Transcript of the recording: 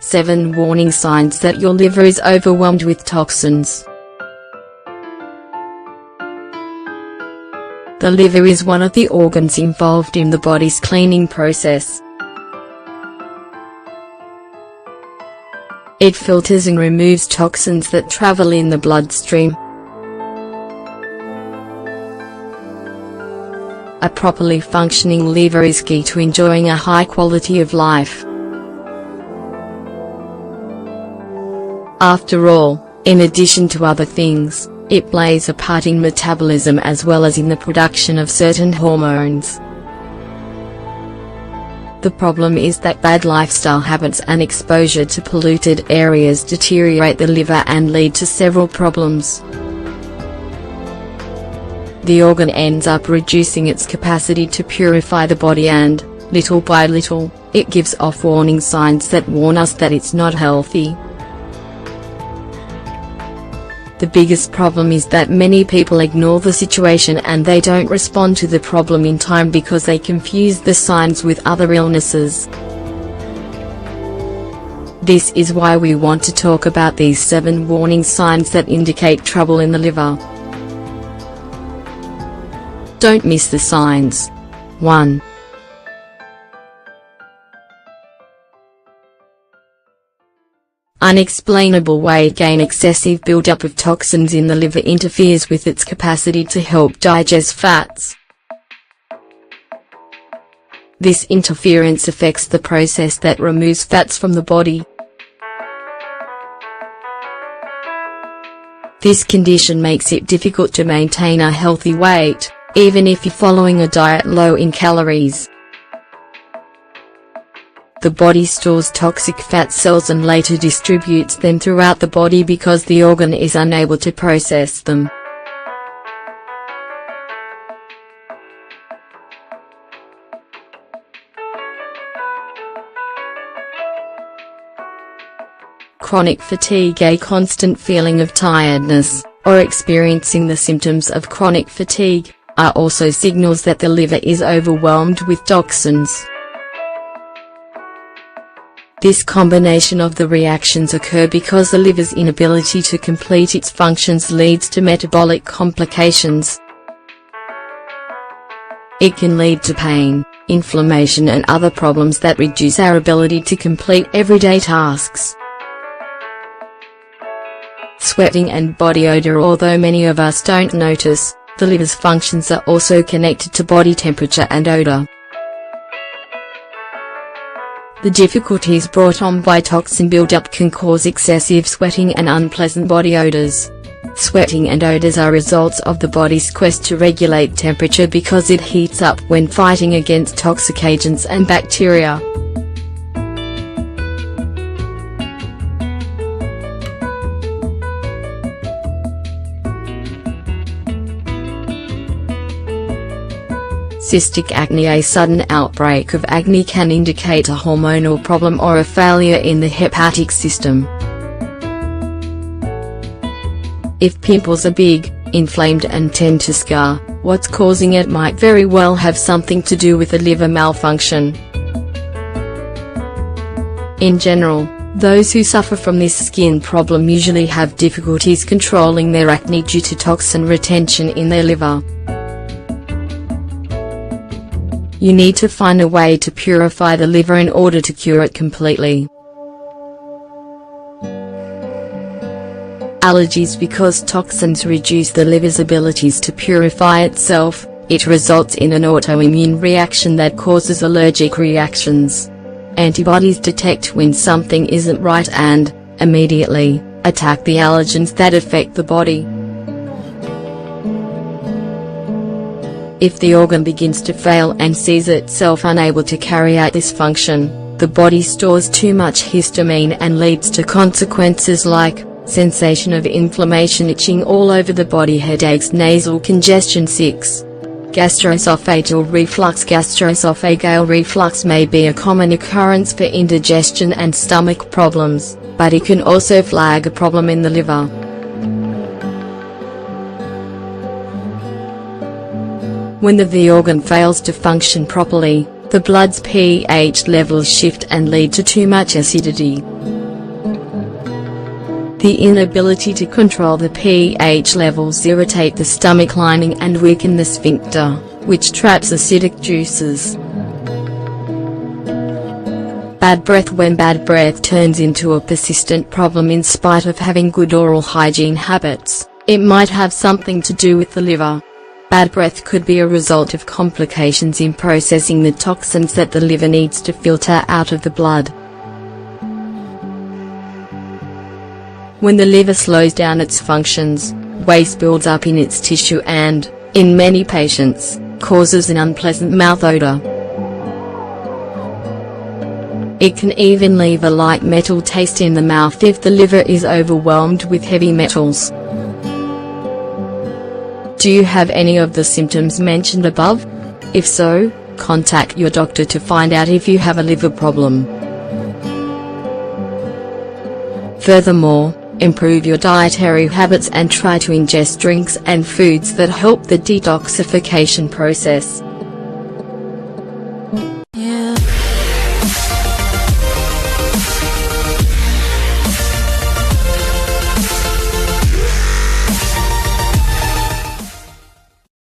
7 warning signs that your liver is overwhelmed with toxins. The liver is one of the organs involved in the body's cleaning process. It filters and removes toxins that travel in the bloodstream. A properly functioning liver is key to enjoying a high quality of life. After all, in addition to other things, it plays a part in metabolism as well as in the production of certain hormones. The problem is that bad lifestyle habits and exposure to polluted areas deteriorate the liver and lead to several problems. The organ ends up reducing its capacity to purify the body and, little by little, it gives off warning signs that warn us that it's not healthy. The biggest problem is that many people ignore the situation and they don't respond to the problem in time because they confuse the signs with other illnesses. This is why we want to talk about these 7 warning signs that indicate trouble in the liver. Don't miss the signs. 1. Unexplainable weight gain. Excessive buildup of toxins in the liver interferes with its capacity to help digest fats. This interference affects the process that removes fats from the body. This condition makes it difficult to maintain a healthy weight, even if you're following a diet low in calories. The body stores toxic fat cells and later distributes them throughout the body because the organ is unable to process them. Chronic fatigue. A constant feeling of tiredness, or experiencing the symptoms of chronic fatigue, are also signals that the liver is overwhelmed with toxins. This combination of the reactions occur because the liver's inability to complete its functions leads to metabolic complications. It can lead to pain, inflammation and other problems that reduce our ability to complete everyday tasks. Sweating and body odor. Although many of us don't notice, the liver's functions are also connected to body temperature and odor. The difficulties brought on by toxin buildup can cause excessive sweating and unpleasant body odors. Sweating and odors are results of the body's quest to regulate temperature because it heats up when fighting against toxic agents and bacteria. Cystic acne. A sudden outbreak of acne can indicate a hormonal problem or a failure in the hepatic system. If pimples are big, inflamed and tend to scar, what's causing it might very well have something to do with a liver malfunction. In general, those who suffer from this skin problem usually have difficulties controlling their acne due to toxin retention in their liver. You need to find a way to purify the liver in order to cure it completely. Allergies. Because toxins reduce the liver's abilities to purify itself, it results in an autoimmune reaction that causes allergic reactions. Antibodies detect when something isn't right and, immediately, attack the allergens that affect the body. If the organ begins to fail and sees itself unable to carry out this function, the body stores too much histamine and leads to consequences like sensation of inflammation, itching all over the body, headaches, nasal congestion. 6. Gastroesophageal reflux. Gastroesophageal reflux may be a common occurrence for indigestion and stomach problems, but it can also flag a problem in the liver. When the organ fails to function properly, the blood's pH levels shift and lead to too much acidity. The inability to control the pH levels irritate the stomach lining and weaken the sphincter, which traps acidic juices. Bad breath. When bad breath turns into a persistent problem in spite of having good oral hygiene habits, it might have something to do with the liver. Bad breath could be a result of complications in processing the toxins that the liver needs to filter out of the blood. When the liver slows down its functions, waste builds up in its tissue and, in many patients, causes an unpleasant mouth odor. It can even leave a light metal taste in the mouth if the liver is overwhelmed with heavy metals. Do you have any of the symptoms mentioned above? If so, contact your doctor to find out if you have a liver problem. Furthermore, improve your dietary habits and try to ingest drinks and foods that help the detoxification process.